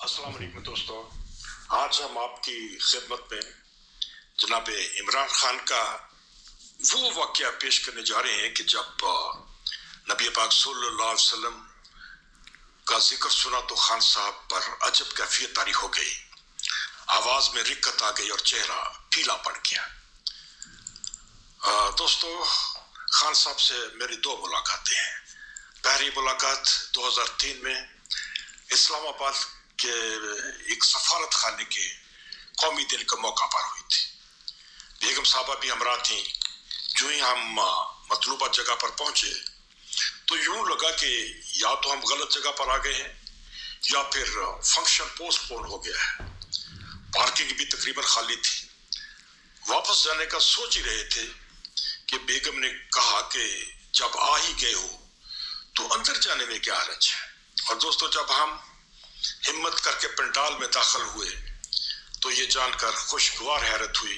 अस्सलाम वालेकुम दोस्तों, आज हम आपकी खिदमत में जनाब इमरान खान का वो वाक़या पेश करने जा रहे हैं कि जब नबी पाक सल्लल्लाहु अलैहि वसल्लम का जिक्र सुना तो खान साहब पर अजब कैफियत तारी हो गई, आवाज़ में रिक्कत आ गई और चेहरा पीला पड़ गया। दोस्तों, खान साहब से मेरी दो मुलाकातें हैं। पहली मुलाकात 2003 में इस्लामाबाद के एक सफारत खाने के कौमी दिन के मौका पर हुई थी। बेगम साहबा भी हमरा थी। जो ही हम मतलूबा जगह पर पहुंचे तो यूं लगा कि या तो हम गलत जगह पर आ गए हैं या फिर फंक्शन पोस्टपोन हो गया है। पार्किंग भी तकरीबन खाली थी। वापस जाने का सोच ही रहे थे कि बेगम ने कहा कि जब आ ही गए हो तो अंदर जाने में क्या हर्ज है। और दोस्तों, जब हम हिम्मत करके पंडाल में दाखिल हुए तो ये जानकर खुशगवार हैरत हुई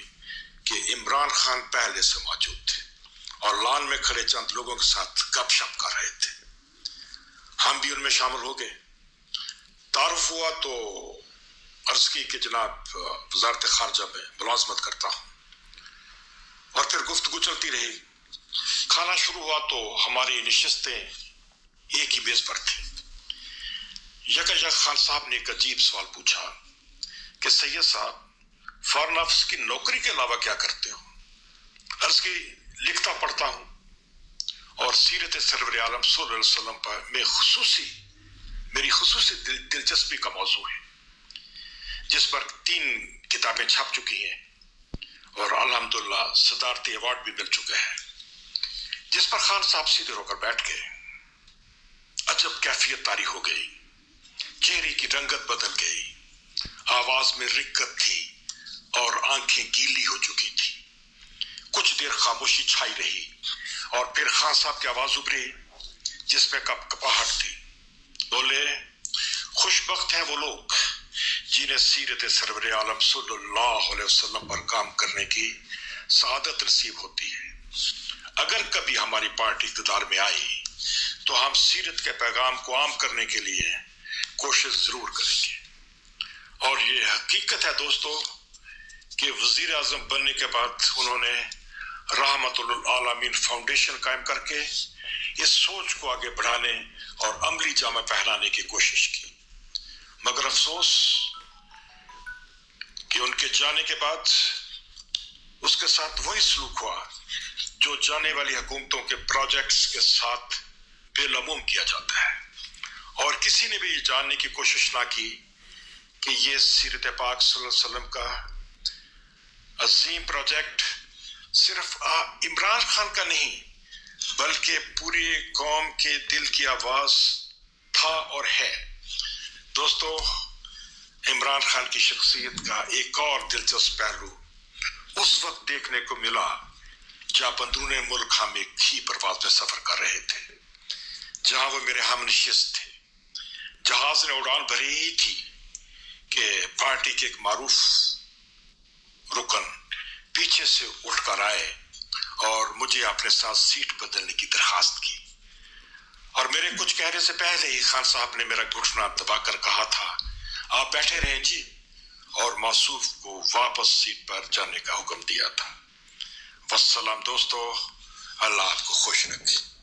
कि इमरान खान पहले से मौजूद थे और लान में खड़े चंद लोगों के साथ गपशप कर रहे थे। हम भी उनमें शामिल हो गए। तारुफ हुआ तो अर्ज की कि जनाब वजारत खारजा में मुलाजमत करता हूँ, और फिर गुफ्तगू चलती रही। खाना शुरू हुआ तो हमारी नशिस्तें एक ही मेज पर थी। यकजक खान साहब ने एक अजीब सवाल पूछा कि सैयद साहब, फॉरेन ऑफिस की नौकरी के अलावा क्या करते हो? अर्ज की, लिखता पढ़ता हूँ और सीरत सरवर आलम सल्लल्लाहु अलैहि वसल्लम पर मेरी खुसूसी दिलचस्पी का मौजू है, जिस पर 3 किताबें छप चुकी हैं और अल्हम्दुलिल्लाह सदारती अवार्ड भी मिल चुका है। जिस पर खान साहब सीधे होकर बैठ गए। अजब कैफियत तारी हो गई, चेहरे की रंगत बदल गई, आवाज में रिक्कत थी और आंखें गीली हो चुकी थी। कुछ देर खामोशी छाई रही और फिर खान साहब की आवाज उभरी जिसमें कपकपाहट थी। बोले, खुशबख्त हैं वो लोग जिन्हें सीरत सरवर आलम सल्लल्लाहु अलैहि वसल्लम पर काम करने की सआदत नसीब होती है। अगर कभी हमारी पार्टी इक़्तिदार में आई तो हम सीरत के पैगाम को आम करने के लिए कोशिश जरूर करेंगे। और ये हकीकत है दोस्तों कि वजीर आजम बनने के बाद उन्होंने रहमतुल आलमीन फाउंडेशन कायम करके इस सोच को आगे बढ़ाने और अमली जामा पहनाने की कोशिश की। मगर अफसोस कि उनके जाने के बाद उसके साथ वही सलूक हुआ जो जाने वाली हुकूमतों के प्रोजेक्ट्स के साथ बेलमूम किया जाता है। और किसी ने भी ये जानने की कोशिश ना की कि ये सीरत पाक सल्लल्लाहु अलैहि वसल्लम का अजीम प्रोजेक्ट सिर्फ इमरान खान का नहीं बल्कि पूरी कौम के दिल की आवाज था और है। दोस्तों, इमरान खान की शख्सियत का एक और दिलचस्प पहलू उस वक्त देखने को मिला जब अंदरूने मुल्क हम एक ही परवाज में सफर कर रहे थे, जहां वो मेरे हमनशिस्त थे। जहाज ने उड़ान भरी ही थी कि पार्टी के एक मारूफ रुकन पीछे से उठकर आए और मुझे अपने साथ सीट बदलने की दरखास्त की। और मेरे कुछ कहने से पहले ही खान साहब ने मेरा घुटना दबाकर कहा था, आप बैठे रहें जी, और मासूफ को वापस सीट पर जाने का हुक्म दिया था। वस्सलाम दोस्तों, अल्लाह आपको खुश रखे।